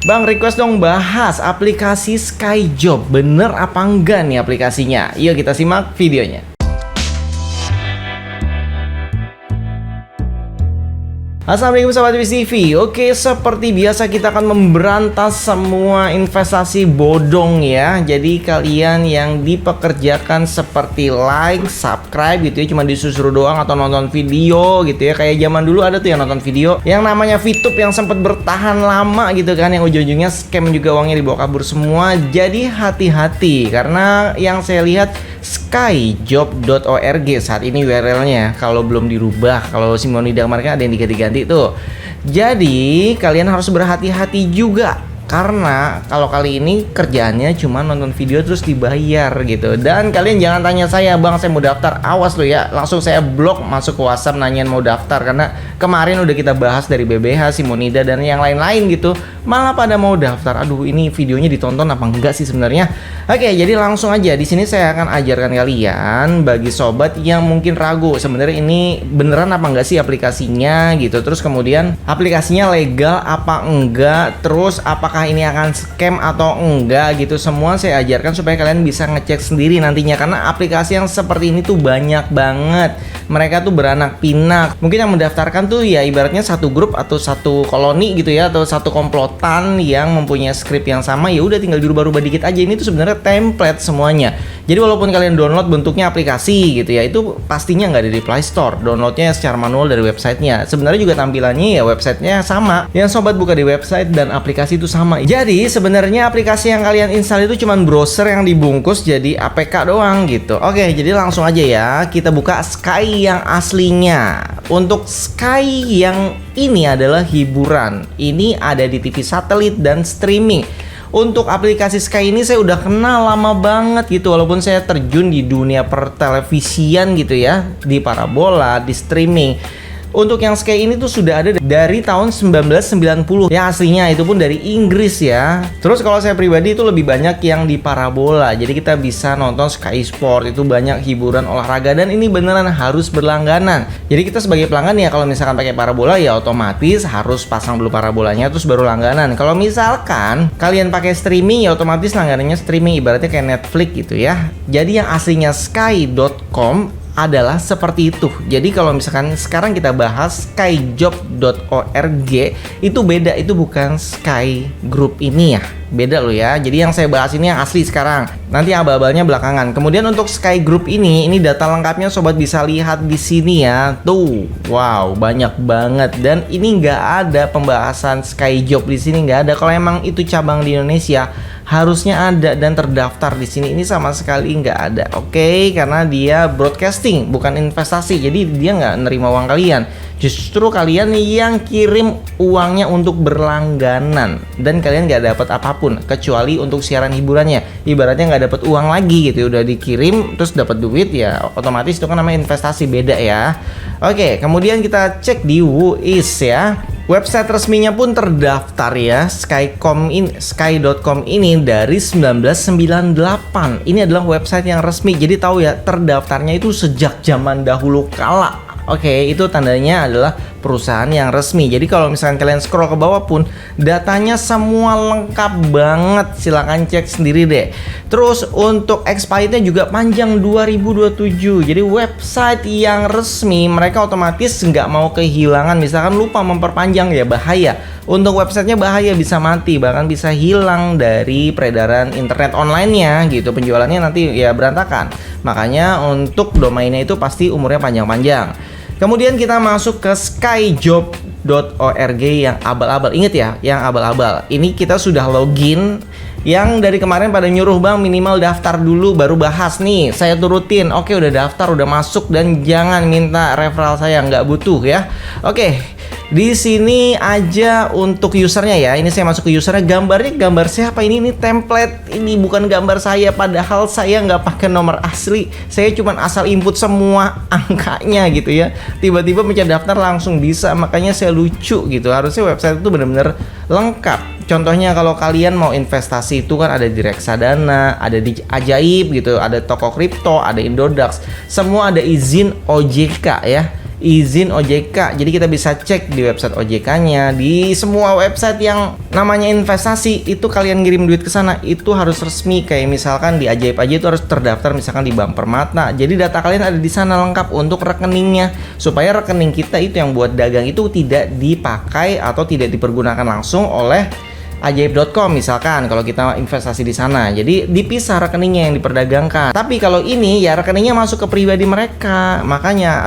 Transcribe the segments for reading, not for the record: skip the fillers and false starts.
Bang, request dong bahas aplikasi Skyjob. Bener apa enggak nih aplikasinya? Yuk kita simak videonya. Assalamualaikum Sobat TV. Oke, seperti biasa kita akan memberantas semua investasi bodong ya. Jadi kalian yang dipekerjakan seperti like, subscribe gitu ya, cuma disuruh doang atau nonton video gitu ya. Kayak zaman dulu ada tuh yang nonton video yang namanya VTube yang sempat bertahan lama gitu kan, yang ujung-ujungnya scam juga, uangnya dibawa kabur semua. Jadi hati-hati karena yang saya lihat skyjob.org saat ini URL-nya kalau belum dirubah. Kalau Simonida kemarin ada yang diganti-ganti tuh. Jadi kalian harus berhati-hati juga, karena kalau kali ini kerjaannya cuma nonton video terus dibayar gitu. Dan kalian jangan tanya saya, bang saya mau daftar, awas lo ya, langsung saya blok masuk ke WhatsApp nanyain mau daftar. Karena kemarin udah kita bahas dari BBH, Simonida dan yang lain-lain gitu, malah pada mau daftar. Aduh, ini videonya ditonton apa enggak sih sebenarnya? Oke, jadi langsung aja di sini saya akan ajarkan kalian bagi sobat yang mungkin ragu sebenarnya ini beneran apa enggak sih aplikasinya gitu. Terus kemudian aplikasinya legal apa enggak, terus apakah ini akan scam atau enggak gitu. Semua saya ajarkan supaya kalian bisa ngecek sendiri nantinya, karena aplikasi yang seperti ini tuh banyak banget. Mereka tuh beranak pinak. Mungkin yang mendaftarkan tuh ya ibaratnya satu grup atau satu koloni gitu ya, atau satu komplotan yang mempunyai skrip yang sama. Ya udah tinggal dirubah-rubah dikit aja. Ini tuh sebenarnya template semuanya. Jadi walaupun kalian download bentuknya aplikasi gitu ya, itu pastinya nggak ada di Play Store. Downloadnya secara manual dari websitenya. Sebenarnya juga tampilannya ya websitenya sama. Yang sobat buka di website dan aplikasi itu sama. Jadi sebenarnya aplikasi yang kalian install itu cuman browser yang dibungkus jadi APK doang gitu. Oke, jadi langsung aja ya kita buka Sky yang aslinya. Untuk Sky yang ini adalah hiburan. Ini ada di TV satelit dan streaming. Untuk aplikasi Sky ini saya udah kenal lama banget gitu, walaupun saya terjun di dunia pertelevisian gitu ya, di parabola, di streaming. Untuk yang Sky ini tuh sudah ada dari tahun 1990 ya, aslinya itu pun dari Inggris ya. Terus kalau saya pribadi itu lebih banyak yang di parabola. Jadi kita bisa nonton Sky Sport, itu banyak hiburan olahraga, dan ini beneran harus berlangganan. Jadi kita sebagai pelanggan ya, kalau misalkan pakai parabola ya otomatis harus pasang dulu parabolanya terus baru langganan. Kalau misalkan kalian pakai streaming ya otomatis langganannya streaming, ibaratnya kayak Netflix gitu ya. Jadi yang aslinya sky.com adalah seperti itu. Jadi kalau misalkan sekarang kita bahas skyjob.org, itu beda, itu bukan Sky Group ini ya, beda loh ya. Jadi yang saya bahas ini yang asli sekarang, nanti abal-abalnya belakangan. Kemudian untuk Sky Group ini data lengkapnya sobat bisa lihat di sini ya. Tuh, wow, banyak banget. Dan ini nggak ada pembahasan Skyjob di sini, nggak ada. Kalau emang itu cabang di Indonesia harusnya ada dan terdaftar di sini. Ini sama sekali nggak ada. Oke, karena dia broadcasting bukan investasi, jadi dia nggak nerima uang kalian. Justru kalian yang kirim uangnya untuk berlangganan, dan kalian nggak dapat apapun kecuali untuk siaran hiburannya. Ibaratnya nggak dapat uang lagi gitu, udah dikirim terus dapat duit ya, otomatis itu kan namanya investasi, beda ya. Oke, kemudian kita cek di Whois ya. Website resminya pun terdaftar ya, sky.com ini dari 1998. Ini adalah website yang resmi. Jadi tahu ya, terdaftarnya itu sejak zaman dahulu kala. Oke, itu tandanya adalah perusahaan yang resmi. Jadi kalau misalkan kalian scroll ke bawah pun datanya semua lengkap banget. Silahkan cek sendiri deh. Terus untuk expirednya juga panjang 2027. Jadi website yang resmi mereka otomatis nggak mau kehilangan. Misalkan lupa memperpanjang ya bahaya. Untuk websitenya bahaya, bisa mati, bahkan bisa hilang dari peredaran internet online-nya gitu. Penjualannya nanti ya berantakan. Makanya untuk domainnya itu pasti umurnya panjang-panjang. Kemudian kita masuk ke skyjob.org yang abal-abal. Ingat ya, yang abal-abal. Ini kita sudah login. Yang dari kemarin pada nyuruh bang minimal daftar dulu baru bahas nih. Saya turutin. Oke, udah daftar, udah masuk, dan jangan minta referral saya, nggak butuh ya. Oke. Di sini aja untuk usernya ya. Ini saya masuk ke usernya, gambarnya gambar siapa ini? Ini template, ini bukan gambar saya. Padahal saya nggak pakai nomor asli. Saya cuma asal input semua angkanya gitu ya. Tiba-tiba mencet daftar langsung bisa. Makanya saya lucu gitu. Harusnya website itu benar-benar lengkap. Contohnya kalau kalian mau investasi itu kan ada di Reksadana, ada di Ajaib gitu, ada toko kripto, ada Indodax. Semua ada izin OJK ya. izin OJK. Jadi kita bisa cek di website OJK-nya, di semua website yang namanya investasi itu kalian ngirim duit ke sana itu harus resmi. Kayak misalkan di Ajaib aja itu harus terdaftar misalkan di Bank Permata. Jadi data kalian ada di sana lengkap untuk rekeningnya, supaya rekening kita itu yang buat dagang itu tidak dipakai atau tidak dipergunakan langsung oleh ajaib.com misalkan kalau kita investasi di sana. Jadi dipisah rekeningnya yang diperdagangkan. Tapi kalau ini ya rekeningnya masuk ke pribadi mereka. Makanya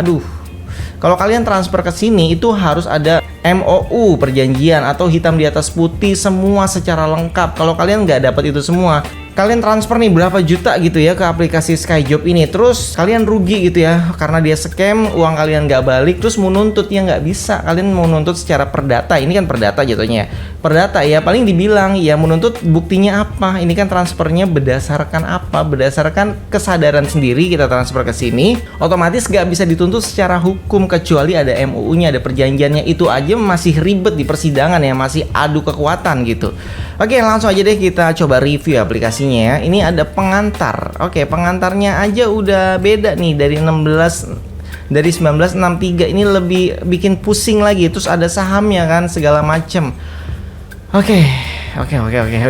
kalau kalian transfer ke sini itu harus ada MOU, perjanjian atau hitam di atas putih semua secara lengkap. Kalau kalian nggak dapat itu semua, kalian transfer nih berapa juta gitu ya ke aplikasi Skyjob ini, terus kalian rugi gitu ya karena dia scam, uang kalian nggak balik, terus mau nuntut ya nggak bisa. Kalian mau nuntut secara perdata, ini kan perdata jatuhnya. Perdata ya paling dibilang ya menuntut buktinya apa? Ini kan transfernya berdasarkan apa? Berdasarkan kesadaran sendiri kita transfer ke sini, otomatis nggak bisa dituntut secara hukum kecuali ada MOU-nya, ada perjanjiannya. Itu aja masih ribet di persidangan ya, masih adu kekuatan gitu. Oke, langsung aja deh kita coba review aplikasinya ya. Ini ada pengantar. Oke, pengantarnya aja udah beda nih dari 1963. Ini lebih bikin pusing lagi. Terus ada sahamnya kan segala macem. Oke.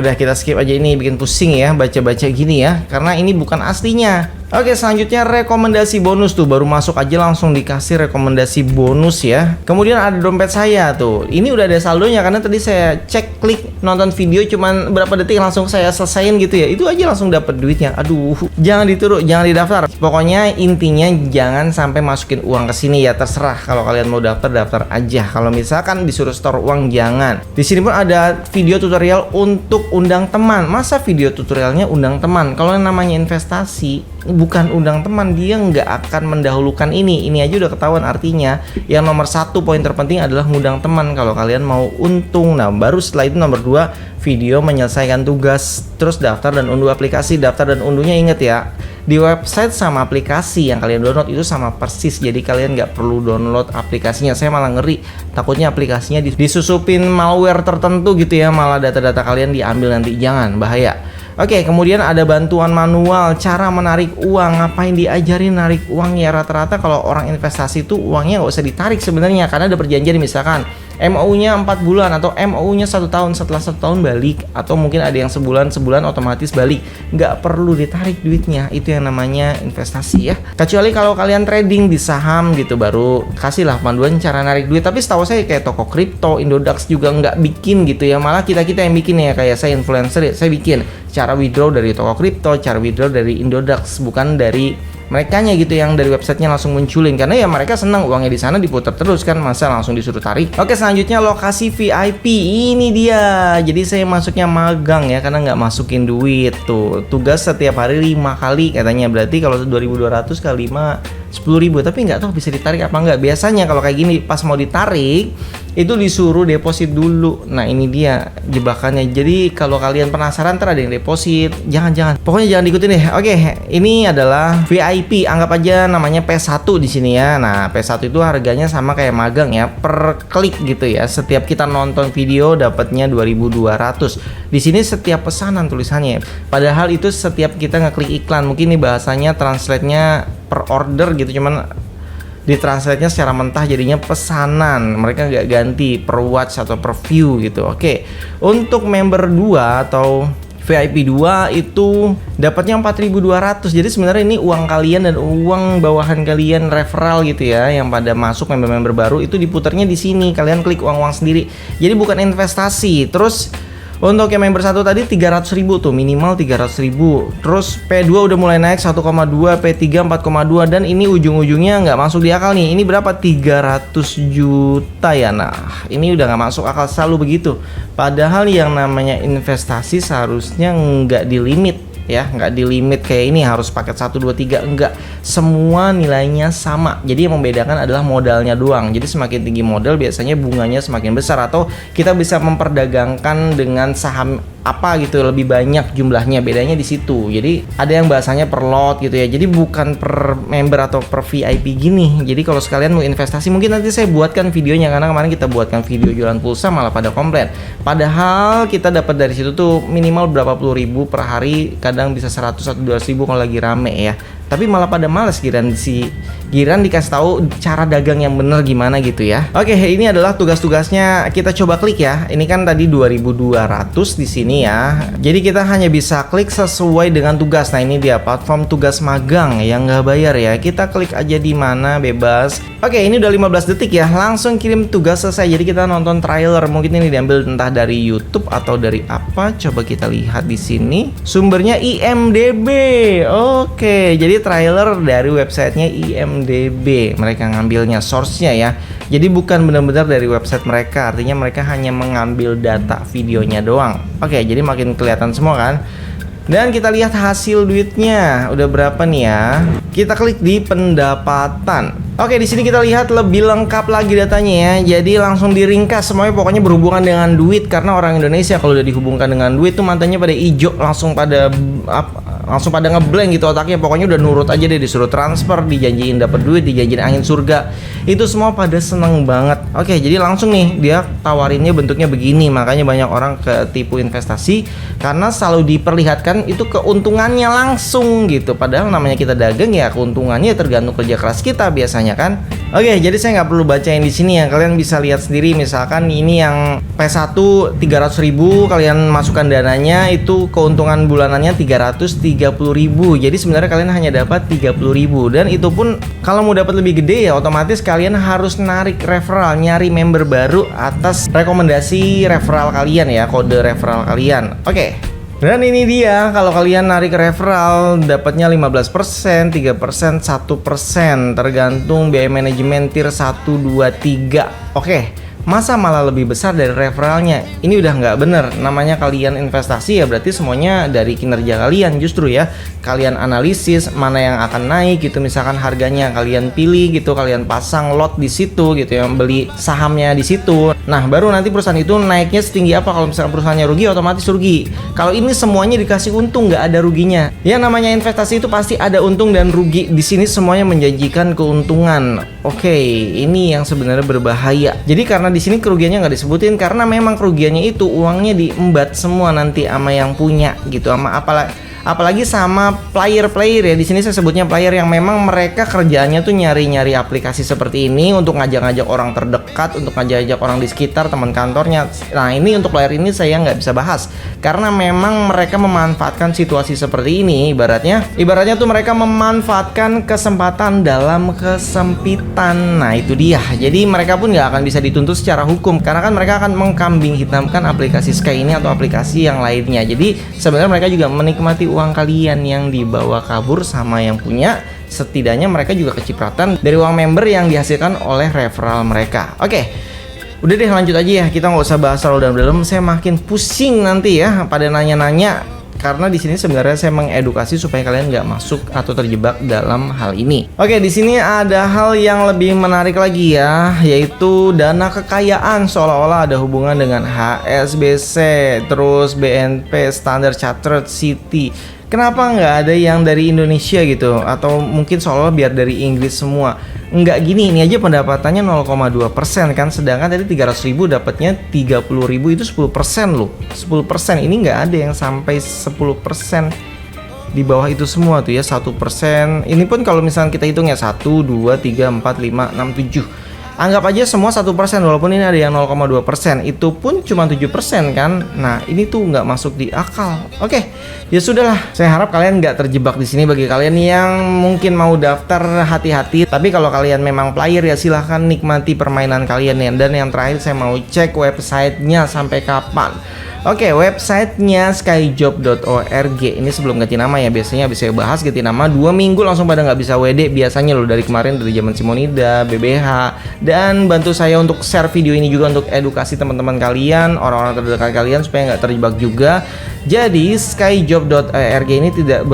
Udah kita skip aja, ini bikin pusing ya baca-baca gini ya, karena ini bukan aslinya. Oke, selanjutnya rekomendasi bonus tuh, baru masuk aja langsung dikasih rekomendasi bonus ya. Kemudian ada dompet saya tuh. Ini udah ada saldonya karena tadi saya cek, klik nonton video cuman berapa detik langsung saya selesain gitu ya. Itu aja langsung dapat duitnya. Aduh, jangan ditiru, jangan didaftar. Pokoknya intinya jangan sampai masukin uang ke sini ya, terserah. Kalau kalian mau daftar aja. Kalau misalkan disuruh store uang jangan. Di sini pun ada video tutorial untuk undang teman. Masa video tutorialnya undang teman? Kalau yang namanya investasi bukan undang teman, dia nggak akan mendahulukan ini aja udah ketahuan. Artinya yang nomor satu poin terpenting adalah ngundang teman kalau kalian mau untung. Nah baru setelah itu nomor 2 video menyelesaikan tugas, terus daftar dan unduh aplikasi. Daftar dan unduhnya inget ya, di website sama aplikasi yang kalian download itu sama persis, jadi kalian nggak perlu download aplikasinya. Saya malah ngeri takutnya aplikasinya disusupin malware tertentu gitu ya, malah data-data kalian diambil nanti. Jangan, bahaya. Oke, kemudian ada bantuan manual cara menarik uang. Ngapain diajarin narik uang ya? Rata-rata kalau orang investasi itu uangnya nggak usah ditarik sebenarnya, karena ada perjanjian misalkan MOU-nya 4 bulan atau MOU-nya 1 tahun, setelah 1 tahun balik, atau mungkin ada yang sebulan otomatis balik. Nggak perlu ditarik duitnya, itu yang namanya investasi ya. Kecuali kalau kalian trading di saham gitu, baru kasihlah panduan cara narik duit. Tapi setahu saya kayak toko kripto, Indodax juga nggak bikin gitu ya, malah kita yang bikin ya. Kayak saya influencer ya, saya bikin cara withdraw dari toko kripto, cara withdraw dari Indodax, bukan dari merekanya gitu yang dari websitenya langsung munculin, karena ya mereka senang uangnya di sana diputar terus kan, masa langsung disuruh tarik. Oke, selanjutnya lokasi VIP, ini dia. Jadi saya masuknya magang ya, karena nggak masukin duit tuh. Tugas setiap hari 5 kali katanya, berarti kalau 2.200 kali 5 10.000, tapi nggak tahu bisa ditarik apa nggak. Biasanya kalau kayak gini pas mau ditarik itu disuruh deposit dulu. Nah ini dia jebakannya. Jadi kalau kalian penasaran ntar ada yang deposit, jangan. Pokoknya jangan diikutin deh. Oke, ini adalah VIP, anggap aja namanya P1 di sini ya. Nah P1 itu harganya sama kayak magang ya, per klik gitu ya. Setiap kita nonton video dapatnya 2.200. Di sini setiap pesanan tulisannya. Padahal itu setiap kita ngeklik iklan. Mungkin ini bahasanya translate-nya per order gitu, cuman ditranslate-nya secara mentah jadinya pesanan. Mereka nggak ganti per watch atau per view gitu. Oke, untuk member 2 atau VIP 2 itu dapatnya 4.200. Jadi sebenarnya ini uang kalian dan uang bawahan kalian, referral gitu ya, yang pada masuk member-member baru itu diputarnya di sini. Kalian klik uang-uang sendiri. Jadi bukan investasi. Terus untuk yang member 1 tadi 300.000 tuh, minimal 300.000. Terus P2 udah mulai naik 1,2, P3 4,2, dan ini ujung-ujungnya nggak masuk di akal nih. Ini berapa? 300 juta ya. Nah ini udah nggak masuk akal, selalu begitu. Padahal yang namanya investasi seharusnya nggak dilimit ya, nggak dilimit kayak ini harus paket 1, 2, 3, enggak. Semua nilainya sama. Jadi yang membedakan adalah modalnya doang. Jadi semakin tinggi modal biasanya bunganya semakin besar, atau kita bisa memperdagangkan dengan saham apa gitu lebih banyak jumlahnya, bedanya di situ. Jadi ada yang bahasanya per lot gitu ya. Jadi bukan per member atau per VIP gini. Jadi kalau sekalian mau investasi, mungkin nanti saya buatkan videonya, karena kemarin kita buatkan video jualan pulsa malah pada komplain. Padahal kita dapat dari situ tuh minimal berapa puluh ribu per hari, kadang bisa 100 atau 200 ribu kalau lagi rame ya. Tapi malah pada males kirain si Giran dikasih tahu cara dagang yang bener gimana gitu ya. Oke, ini adalah tugas-tugasnya. Kita coba klik ya. Ini kan tadi 2.200 di sini ya. Jadi kita hanya bisa klik sesuai dengan tugas. Nah, ini dia platform tugas magang yang nggak bayar ya. Kita klik aja di mana bebas. Oke, ini udah 15 detik ya. Langsung kirim tugas selesai. Jadi kita nonton trailer. Mungkin ini diambil entah dari YouTube atau dari apa. Coba kita lihat di sini. Sumbernya IMDb. Oke, jadi trailer dari websitenya IMDb. Mereka ngambilnya source-nya ya. Jadi bukan benar-benar dari website mereka. Artinya mereka hanya mengambil data videonya doang. Oke, jadi makin kelihatan semua kan. Dan kita lihat hasil duitnya udah berapa nih ya. Kita klik di pendapatan. Oke, di sini kita lihat lebih lengkap lagi datanya ya. Jadi langsung diringkas semuanya, pokoknya berhubungan dengan duit. Karena orang Indonesia kalau udah dihubungkan dengan duit tuh matanya pada hijau, langsung pada ngeblank gitu otaknya. Pokoknya udah nurut aja deh, disuruh transfer, dijanjiin dapat duit, dijanjiin angin surga. Itu semua pada seneng banget. Oke, jadi langsung nih dia tawarinnya bentuknya begini. Makanya banyak orang ketipu investasi karena selalu diperlihatkan itu keuntungannya langsung gitu. Padahal namanya kita dagang ya, keuntungannya tergantung kerja keras kita biasanya kan. Oke, jadi saya nggak perlu bacain di sini ya. Kalian bisa lihat sendiri. Misalkan ini yang P1 300.000, kalian masukkan dananya, itu keuntungan bulanannya 330.000. Jadi sebenarnya kalian hanya dapat 30.000. Dan itu pun kalau mau dapat lebih gede ya otomatis kalian harus narik referral, nyari member baru atas rekomendasi referral kalian ya, kode referral kalian. Oke. Dan ini dia, kalau kalian narik referral dapatnya 15%, 3%, 1%, tergantung biaya manajemen tier 1, 2, 3. Oke, masa malah lebih besar dari referralnya? Ini udah nggak bener. Namanya kalian investasi ya berarti semuanya dari kinerja kalian justru ya. Kalian analisis mana yang akan naik gitu, misalkan harganya kalian pilih gitu, kalian pasang lot di situ gitu ya, beli sahamnya di situ. Nah, baru nanti perusahaan itu naiknya setinggi apa. Kalau misalkan perusahaannya rugi, otomatis rugi. Kalau ini semuanya dikasih untung, nggak ada ruginya. Ya namanya investasi itu pasti ada untung dan rugi. Di sini semuanya menjanjikan keuntungan. Oke, ini yang sebenarnya berbahaya. Jadi karena di sini kerugiannya nggak disebutin karena memang kerugiannya itu uangnya diembat semua nanti sama yang punya gitu, sama apalagi sama player ya. Di sini saya sebutnya player yang memang mereka kerjaannya tuh nyari-nyari aplikasi seperti ini untuk ngajak-ngajak orang terdekat, untuk ngajak-ngajak orang di sekitar, teman kantornya. Nah, ini untuk player ini saya nggak bisa bahas karena memang mereka memanfaatkan situasi seperti ini. Ibaratnya tuh mereka memanfaatkan kesempatan dalam kesempitan. Nah, itu dia. Jadi mereka pun nggak akan bisa dituntut secara hukum karena kan mereka akan mengkambing hitamkan aplikasi Sky ini atau aplikasi yang lainnya. Jadi sebenarnya mereka juga menikmati uang kalian yang dibawa kabur sama yang punya. Setidaknya mereka juga kecipratan dari uang member yang dihasilkan oleh referral mereka. Oke, udah deh lanjut aja ya, kita nggak usah bahas terlalu dalam-dalam. Saya makin pusing nanti ya pada nanya-nanya. Karena di sini sebenarnya saya mengedukasi supaya kalian nggak masuk atau terjebak dalam hal ini. Oke, di sini ada hal yang lebih menarik lagi ya, yaitu dana kekayaan seolah-olah ada hubungan dengan HSBC, terus BNP, Standard Chartered, Citi. Kenapa nggak ada yang dari Indonesia gitu? Atau mungkin seolah biar dari Inggris semua? Nggak gini, ini aja pendapatannya 0,2% kan. Sedangkan tadi 300.000 dapatnya 30.000, itu 10% loh. 10%, ini nggak ada yang sampai 10% di bawah itu semua tuh ya, 1%. Ini pun kalau misalnya kita hitung ya 1, 2, 3, 4, 5, 6, 7. Anggap aja semua 1%, walaupun ini ada yang 0,2%, itu pun cuma 7% kan. Nah, ini tuh nggak masuk di akal. Oke, ya sudahlah. Saya harap kalian nggak terjebak di sini. Bagi kalian yang mungkin mau daftar, hati-hati. Tapi kalau kalian memang player ya silahkan nikmati permainan kalian ya. Dan yang terakhir saya mau cek websitenya sampai kapan. Oke, websitenya skyjob.org. Ini sebelum ganti nama ya, biasanya habis saya bahas ganti nama 2 minggu langsung pada nggak bisa WD biasanya loh. Dari kemarin, dari zaman Simonida, BBH. Dan bantu saya untuk share video ini juga untuk edukasi teman-teman kalian, orang-orang terdekat kalian supaya nggak terjebak juga. Jadi skyjob.org ini tidak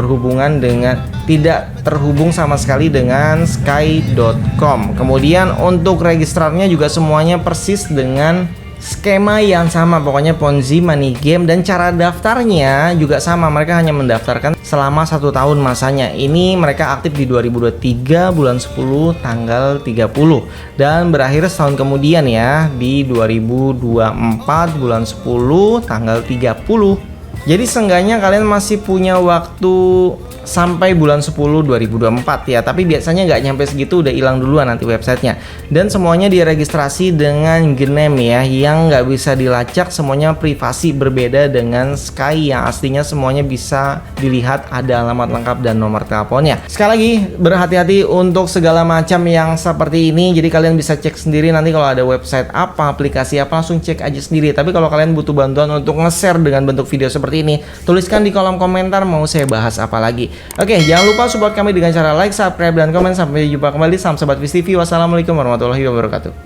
terhubung sama sekali dengan sky.com. Kemudian untuk registrarnya juga semuanya persis dengan skema yang sama, pokoknya Ponzi, money game, dan cara daftarnya juga sama. Mereka hanya mendaftarkan selama 1 tahun masanya. Ini mereka aktif di 2023 bulan 10 tanggal 30 dan berakhir setahun kemudian ya di 2024 bulan 10 tanggal 30. Jadi seenggaknya kalian masih punya waktu sampai bulan 10 2024 ya. Tapi biasanya nggak nyampe segitu udah hilang duluan nanti websitenya. Dan semuanya diregistrasi dengan Gnem ya, yang nggak bisa dilacak, semuanya privasi, berbeda dengan Sky yang aslinya semuanya bisa dilihat, ada alamat lengkap dan nomor teleponnya. Sekali lagi berhati-hati untuk segala macam yang seperti ini. Jadi kalian bisa cek sendiri nanti kalau ada website apa, aplikasi apa, langsung cek aja sendiri. Tapi kalau kalian butuh bantuan untuk nge-share dengan bentuk video seperti ini, tuliskan di kolom komentar mau saya bahas apa lagi. Oke, jangan lupa support kami dengan cara like, subscribe, dan komen. Sampai jumpa kembali. Salam Sobat Viz TV. Wassalamualaikum warahmatullahi wabarakatuh.